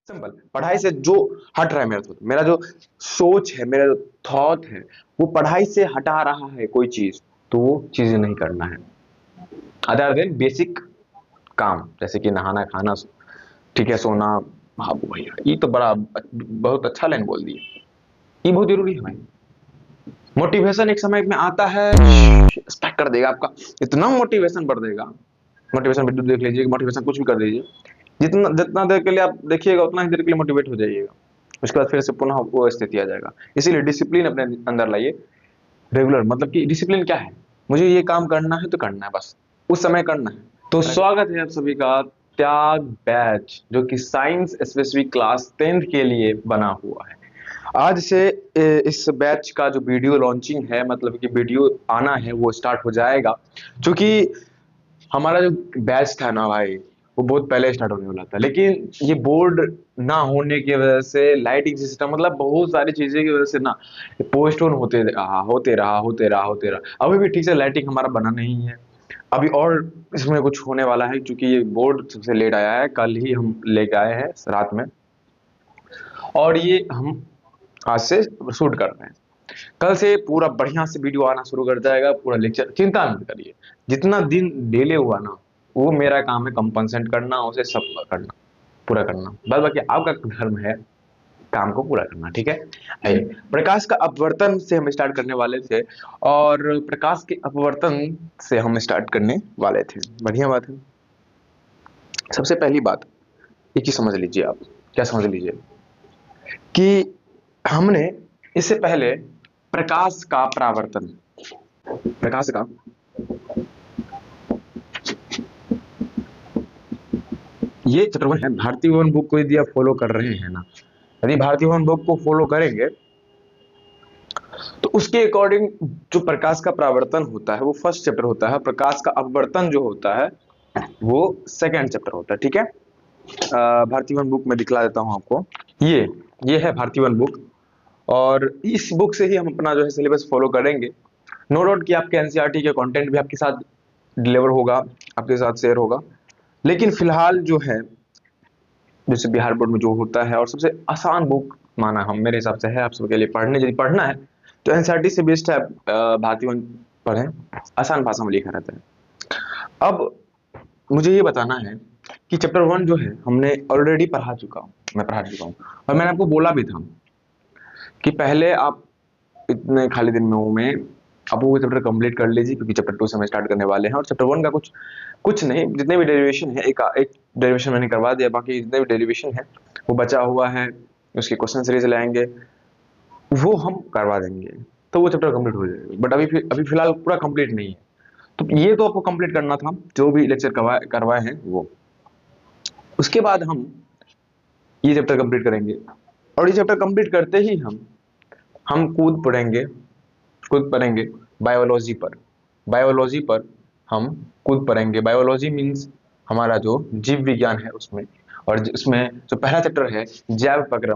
Simple. पढ़ाई से जो हट रहा है मेरा जो सोच है, मेरा जो थॉट है, वो पढ़ाई से हटा रहा है कोई चीज, तो वो चीजें नहीं करना है अदर देन बेसिक काम, जैसे कि नहाना खाना, ठीक है, सोना। हाँ भैया, ये तो बड़ा बहुत अच्छा लाइन बोल दिया। ये बहुत जरूरी है भाई। मोटिवेशन एक समय में आता है, स्टार्ट कर देगा आपका, इतना मोटिवेशन बढ़ देगा। मोटिवेशन वीडियो देख लीजिए, मोटिवेशन कुछ भी कर दीजिए, जितना जितना देर के लिए आप देखिएगा उतना ही देर के लिए मोटिवेट हो जाइएगा। उसके बाद फिर से पुनः वो स्थिति आ जाएगा। इसीलिए डिसिप्लिन अपने अंदर लाइए। रेगुलर मतलब कि डिसिप्लिन क्या है, मुझे ये काम करना है तो करना है, बस उस समय करना है। तो स्वागत है आप सभी का त्याग बैच, जो कि साइंस स्पेसिफिक क्लास 10th के लिए बना हुआ है। आज से इस बैच का जो वीडियो लॉन्चिंग है, मतलब कि वीडियो आना है, वो स्टार्ट हो जाएगा। क्योंकि हमारा जो बैच था ना भाई, वो बहुत पहले स्टार्ट होने वाला था, लेकिन ये बोर्ड ना होने की वजह से, लाइटिंग सिस्टम, मतलब बहुत सारी चीजें की वजह से ना पोस्टपोन होते रहा। अभी भी ठीक से लाइटिंग हमारा बना नहीं है। अभी और इसमें कुछ होने वाला है, क्योंकि ये बोर्ड सबसे लेट आया है, कल ही हम लेके आए हैं रात में, और ये हम आज से शूट कर रहे हैं। कल से पूरा बढ़िया से वीडियो आना शुरू कर जाएगा, पूरा लेक्चर, चिंता मत करिए। जितना दिन डिले हुआ ना, वो मेरा काम है कंपनसेट करना, उसे सब करना, पूरा करना। बस बाकी आपका धर्म है काम को पूरा करना, ठीक है। आइए, प्रकाश का अपवर्तन से हम स्टार्ट करने वाले थे, और प्रकाश के अपवर्तन से हम स्टार्ट करने वाले थे। बढ़िया बात है। सबसे पहली बात एक चीज समझ लीजिए आप, क्या समझ लीजिए कि हमने इससे पहले प्रकाश का परावर्तन, प्रकाश का, ये चैप्टर 1 है। भारतीय वन बुक को यदि आप फॉलो कर रहे हैं ना, यदि भारतीय वन बुक को फॉलो करेंगे तो उसके अकॉर्डिंग जो प्रकाश का परावर्तन होता है वो फर्स्ट चैप्टर होता है, प्रकाश का अपवर्तन जो होता है वो सेकंड चैप्टर होता है, ठीक है। भारतीय वन बुक में दिखला देता हूं आपको। ये है भारतीय वन बुक, और इस बुक से ही हम अपना जो है सिलेबस फॉलो करेंगे। नो डाउट कि आपके एनसीईआरटी के कंटेंट भी आपके साथ डिलीवर होगा, आपके साथ शेयर होगा, लेकिन फिलहाल जो है, जैसे बिहार बोर्ड में जो होता है, और सबसे आसान बुक माना हम, मेरे हिसाब से है आप सबके लिए पढ़ने, यदि पढ़ना है तो एनसीईआरटी से बेस्ट है भारतीय वन पढ़ें, आसान भाषा में लिखा रहता है। अब मुझे ये बताना है कि चैप्टर 1 जो है हमने ऑलरेडी पढ़ा चुका हूँ, मैं पढ़ा चुका हूँ, और मैंने आपको बोला भी था कि पहले आप इतने खाली दिन में आप वो चैप्टर कंप्लीट कर लीजिए, क्योंकि चैप्टर 2 से हम स्टार्ट करने वाले हैं। और चैप्टर 1 का कुछ कुछ नहीं, जितने भी डेरिवेशन है, एक डेरिवेशन मैंने करवा दिया, बाकी जितने भी डेरिवेशन है वो बचा हुआ है, उसके क्वेश्चन सीरीज लाएंगे, वो हम करवा देंगे, तो वो चैप्टर कंप्लीट हो जाएगा। बट अभी फिलहाल पूरा कंप्लीट नहीं है, तो ये तो आपको कंप्लीट करना था, जो भी लेक्चर करवाए हैं वो। उसके बाद हम ये चैप्टर कंप्लीट करेंगे, और ये चैप्टर कंप्लीट करते ही हम कूद पड़ेंगे बायोलॉजी पर। बायोलॉजी पर हम कूद पड़ेंगे। बायोलॉजी मीन्स हमारा जो जीव विज्ञान है उसमें, और उसमें जो पहला चैप्टर है जैव पकड़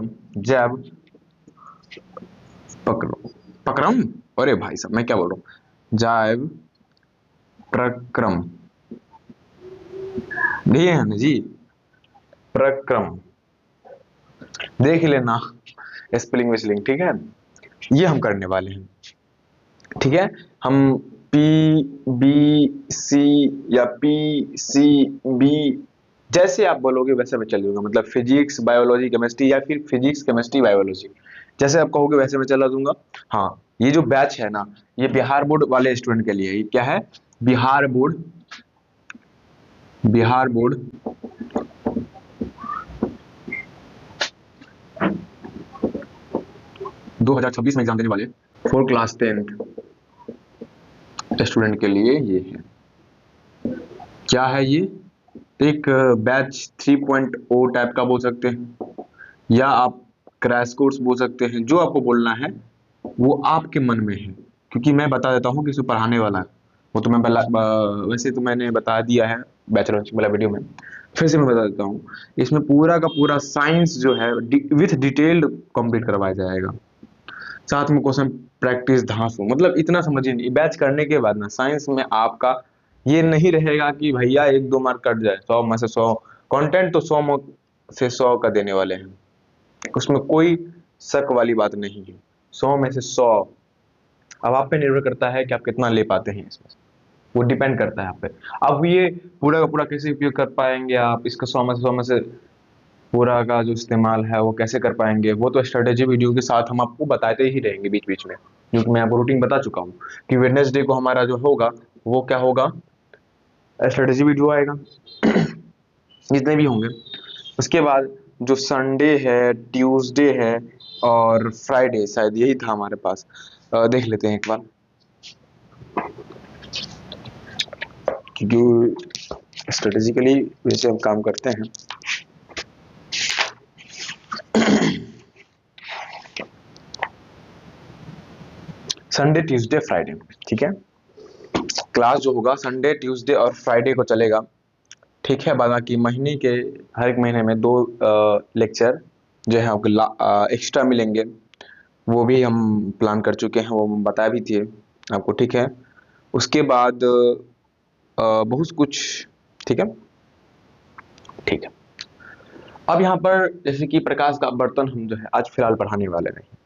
पक्रम, अरे भाई साहब मैं क्या बोल रहा हूँ, जैव प्रक्रम, ये है ना जी, प्रक्रम, देख लेना स्पेलिंग विस्लिंग, ठीक है। ये हम करने वाले हैं, ठीक है। हम पी बी सी या पी सी बी, जैसे आप बोलोगे वैसे मैं चल दूंगा, मतलब फिजिक्स बायोलॉजी केमिस्ट्री, या फिर फिजिक्स केमिस्ट्री बायोलॉजी, जैसे आप कहोगे वैसे मैं चला दूंगा। हाँ, ये जो बैच है ना, ये बिहार बोर्ड वाले स्टूडेंट के लिए। ये क्या है? बिहार बोर्ड, बिहार बोर्ड 2026 में एग्जाम देने वाले फॉर क्लास 10th स्टूडेंट के लिए ये है। क्या है ये? एक बैच 3.0 टाइप का बोल सकते हैं, या आप क्रैश कोर्स बोल सकते हैं, जो आपको बोलना है वो आपके मन में है। क्योंकि मैं बता देता हूँ कि इसे पढ़ाने वाला है, वो तो मैं वैसे तो मैंने बता दिया है बैचलर वाला वीडियो में, फिर से मैं बता देता हूँ। इसमें पूरा का पूरा साइंस जो है विथ डिटेल्ड कंप्लीट करवाया जाएगा, साथ में क्वेश्चन प्रैक्टिस धांसू, मतलब इतना समझिए नहीं। बैच करने के बाद ना साइंस में आपका ये नहीं रहेगा कि भैया 1-2 मार्क कट जाए, 100 में से 100 कंटेंट तो 100 से 100 का देने वाले हैं, उसमें कोई शक वाली बात नहीं है। 100 में से 100। अब आप पे निर्भर करता है कि आप कितना ले पाते हैं इसमें, वो डिपेंड करता है आप पे। अब ये पूरा का पूरा कैसे उपयोग कर पाएंगे आप, इसका 100 में से पूरा का जो इस्तेमाल है वो कैसे कर पाएंगे, वो तो स्ट्रेटेजी वीडियो के साथ हम आपको बताते ही रहेंगे बीच बीच में, क्योंकि मैं आपको रूटीन बता चुका हूँ कि वेडनेसडे को हमारा जो होगा वो क्या होगा, स्ट्रेटेजी वीडियो आएगा जितने भी होंगे। उसके बाद जो संडे है, ट्यूसडे है और फ्राइडे, शायद यही था हमारे पास। देख लेते हैं एक बार, क्योंकि स्ट्रेटेजिकली वैसे हम काम करते हैं। संडे, ट्यूसडे, फ्राइडे, ठीक है। क्लास जो होगा संडे, ट्यूसडे और फ्राइडे को चलेगा, ठीक है। बाकी महीने के हर एक महीने में 2 लेक्चर जो है आपको एक्स्ट्रा मिलेंगे, वो भी हम प्लान कर चुके हैं, वो बता भी थे आपको, ठीक है। उसके बाद बहुत कुछ, ठीक है, ठीक है। अब यहाँ पर जैसे कि प्रकाश का बर्तन हम जो है आज फिलहाल पढ़ाने वाले नहीं।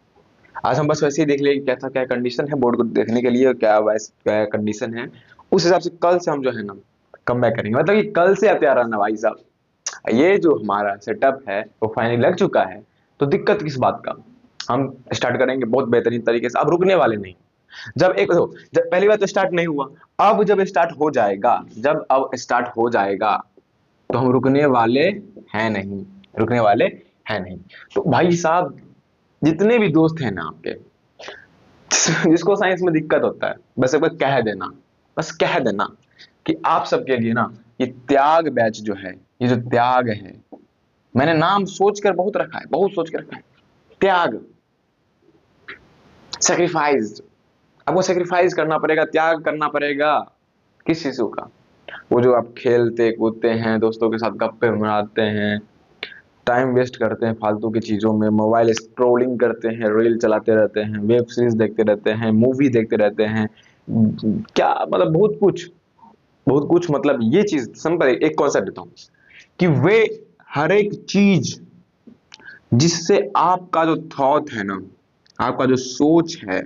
आज हम बस वैसे ही देख लेंगे क्या था, क्या कंडीशन है बोर्ड को देखने के लिए, क्या कंडीशन है, उस हिसाब से कल से हम जो है ना कम बैक करेंगे। मतलब कि कल से आप तैयार रहना भाई साहब। ये जो हमारा सेटअप है वो फाइनली लग चुका है, तो दिक्कत किस बात का। हम स्टार्ट करेंगे बहुत बेहतरीन तरीके से, अब रुकने वाले नहीं। जब पहली बार तो स्टार्ट नहीं हुआ, अब जब स्टार्ट हो जाएगा, जब अब स्टार्ट हो जाएगा तो हम रुकने वाले हैं नहीं, रुकने वाले हैं नहीं। तो भाई साहब जितने भी दोस्त हैं ना आपके, जिसको साइंस में दिक्कत होता है, बस एक बार कह देना, बस कह देना कि आप सबके लिए ना ये त्याग बैच जो है, ये जो त्याग है, मैंने नाम सोचकर बहुत रखा है, बहुत सोच कर रखा है, त्याग, सेक्रीफाइस। आपको सेक्रीफाइस करना पड़ेगा, त्याग करना पड़ेगा। किस चीजों का? वो जो आप खेलते कूदते हैं, दोस्तों के साथ गप्पे मारते हैं, टाइम वेस्ट करते हैं फालतू की चीजों में, मोबाइल स्क्रोलिंग करते हैं, रील चलाते रहते हैं, वेब सीरीज देखते रहते हैं, मूवी देखते रहते हैं, क्या मतलब बहुत कुछ, बहुत कुछ। मतलब ये चीज सिंपल एक कॉन्सेप्ट देता हूं कि वे हर एक चीज जिससे आपका जो थॉट है ना, आपका जो सोच है,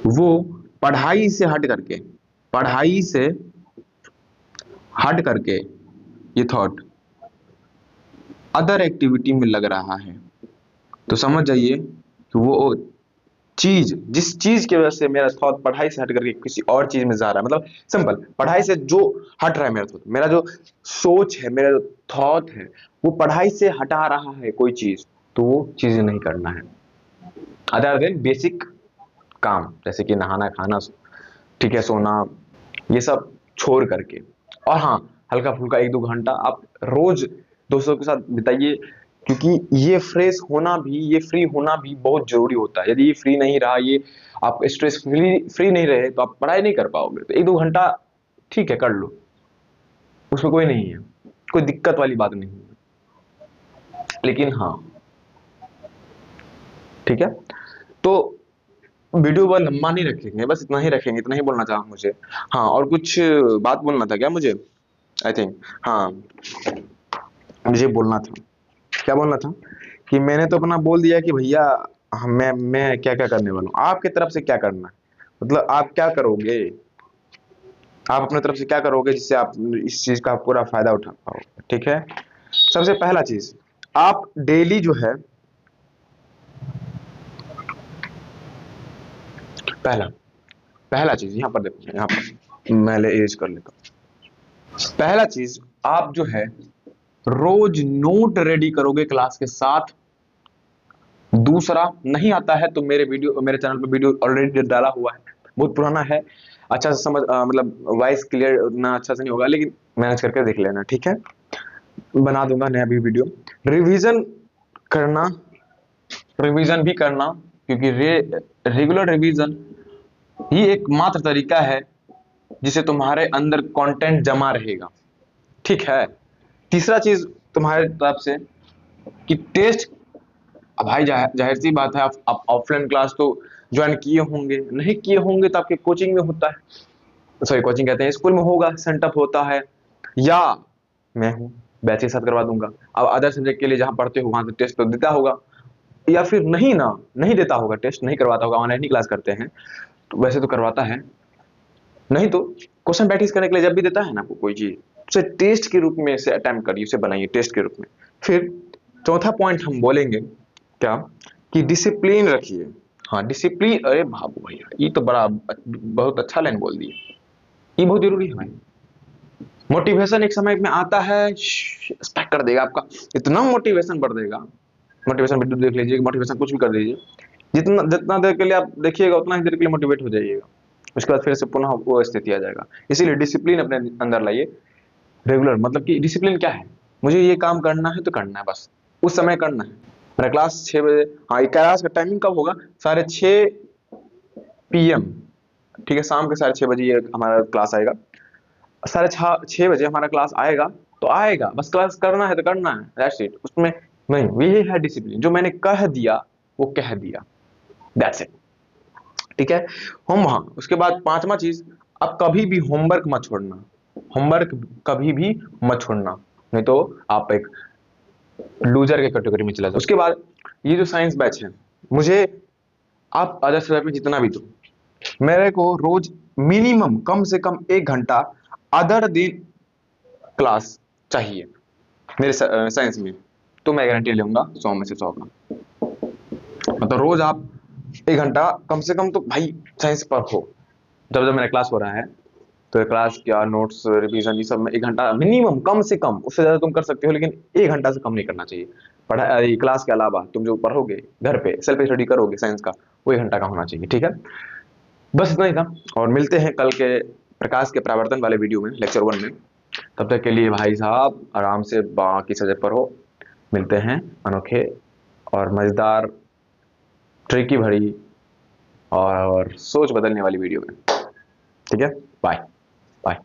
वो पढ़ाई से हट करके, पढ़ाई से हट करके ये थॉट अदर एक्टिविटी में लग रहा है, तो समझ जाइए कि वो चीज, जिस चीज की वजह से मेरा थॉट पढ़ाई से हट करके किसी और चीज में जा रहा है, मतलब सिंपल पढ़ाई से जो हट रहा है मेरा थॉट, मेरा जो सोच है, मेरा जो थॉट है, वो पढ़ाई से हटा रहा है कोई चीज, तो वो चीज नहीं करना है। अदर देन बेसिक काम जैसे कि नहाना, खाना, ठीक है, सोना, ये सब छोड़ करके। और हाँ, हल्का फुल्का 1-2 घंटा आप रोज दोस्तों के साथ बिताइए, क्योंकि ये फ्रेश होना भी, ये फ्री होना भी बहुत जरूरी होता है। यदि ये फ्री नहीं रहा, ये आप स्ट्रेस फ्री नहीं रहे, तो आप पढ़ाई नहीं कर पाओगे। तो 1-2 घंटा ठीक है कर लो, उसमें कोई नहीं है, कोई दिक्कत वाली बात नहीं है। लेकिन हाँ, ठीक है, तो वीडियो बहुत लंबा नहीं रखेंगे, बस इतना ही रखेंगे, इतना ही बोलना चाहा मुझे। हाँ, और कुछ बात बोलना था क्या मुझे, आई थिंक, हाँ मुझे बोलना था, क्या बोलना था कि मैंने तो अपना बोल दिया कि भैया मैं क्या क्या करने वाला हूँ, आपकी तरफ से क्या करना है, मतलब आप क्या करोगे, आप अपने तरफ से क्या करोगे जिससे आप इस चीज का पूरा फायदा उठा पाओगे, ठीक है। सबसे पहला चीज, आप डेली जो है, पहला चीज यहाँ पर देखो, यहाँ पर मैं इरेज कर लेता हूँ। पहला चीज, आप जो है रोज नोट रेडी करोगे क्लास के साथ। दूसरा, नहीं आता है तो मेरे चैनल पे वीडियो ऑलरेडी डाला हुआ है, बहुत पुराना है, अच्छा से समझ, मतलब वॉइस क्लियर उतना अच्छा से नहीं होगा, लेकिन मैनेज करके देख लेना, ठीक है। बना दूंगा नया भी वीडियो। रिवीजन करना, रिवीजन भी करना, क्योंकि रेगुलर रिवीजन ही एकमात्र तरीका है जिसे तुम्हारे अंदर कंटेंट जमा रहेगा, ठीक है। तीसरा चीज तुम्हारे तरफ से कि टेस्ट, अब भाई जाहिर सी बात है, आप ऑफलाइन क्लास तो ज्वाइन किए होंगे, नहीं किए होंगे तो आपके कोचिंग में होता है, सॉरी कोचिंग कहते हैं, स्कूल में होगा, सेंटअप होता है, या मैं हूं, बैच के साथ करवा दूंगा। अब अदर सब्जेक्ट के लिए जहाँ पढ़ते हो वहाँ तो टेस्ट तो देता होगा, या फिर नहीं देता होगा, टेस्ट नहीं करवाता होगा, ऑनलाइन ही क्लास करते हैं तो वैसे तो करवाता है, नहीं तो क्वेश्चन प्रैक्टिस करने के लिए जब भी देता है ना आपको कोई चीज, उसे टेस्ट के रूप में इसे अटेम्प्ट करिए, उसे बनाइए टेस्ट के रूप में। फिर चौथा पॉइंट हम बोलेंगे क्या, कि डिसिप्लिन रखिए। हाँ डिसिप्लिन, अरे बाबू भैया ये तो बड़ा बहुत अच्छा लाइन बोल दिए, ये बहुत जरूरी है भाई। मोटिवेशन एक समय में आता है, स्पैक कर देगा आपका, इतना मोटिवेशन बढ़ देगा। मोटिवेशन वीडियो देख लीजिए, मोटिवेशन कुछ भी कर दीजिए, जितना जितना देर के लिए आप देखिएगा उतना ही देर के लिए मोटिवेट हो जाइएगा, उसके बाद फिर से पुनः वो स्थिति आ जाएगा। इसीलिए डिसिप्लिन अपने अंदर लाइए, रेगुलर, मतलब कि डिसिप्लिन क्या है, मुझे ये काम करना है तो करना है, बस उस समय करना है। मेरा क्लास 6 बजे, हाँ क्लास का टाइमिंग कब होगा, 6:30 PM, ठीक है, शाम के 6:30 बजे ये हमारा क्लास आएगा। 6:30 बजे हमारा क्लास आएगा तो आएगा, बस क्लास करना है तो करना है, दैट्स इट। उसमें नहीं, यही है डिसिप्लिन, जो मैंने कह दिया वो कह दिया, दैट्स इट, ठीक है। उसके बाद पांचवा चीज, अब कभी भी होमवर्क मत छोड़ना, होमवर्क कभी भी मत छोड़ना, नहीं तो आप एक लूजर के कैटेगरी में चला जाओ। उसके बाद ये जो साइंस बैच है, मुझे आप अदर सब्जेक्ट में जितना भी दो, मेरे को रोज मिनिमम कम से कम 1 घंटा अदर दिन क्लास चाहिए मेरे साइंस में, तो मैं गारंटी लूंगा 100 में से 100 का। मतलब रोज आप 1 घंटा कम से कम तो भाई साइंस पर हो, जब जब मेरा क्लास हो रहा है तो क्लास क्या नोट्स रिवीजन ये सब में 1 घंटा मिनिमम, कम से कम, उससे ज्यादा तुम कर सकते हो लेकिन 1 घंटा से कम नहीं करना चाहिए। पढ़ाई क्लास के अलावा तुम जो पढ़ोगे घर पे सेल्फ स्टडी करोगे साइंस का, वो 1 घंटा का होना चाहिए, ठीक है। बस इतना ही था, और मिलते हैं कल के प्रकाश के परावर्तन वाले वीडियो में, लेक्चर 1 में। तब तक के लिए भाई साहब आराम से बाकी सब्जेक्ट पर हो, मिलते हैं अनोखे और मजेदार, ट्रिकी भरी और सोच बदलने वाली वीडियो में, ठीक है। Bye bye.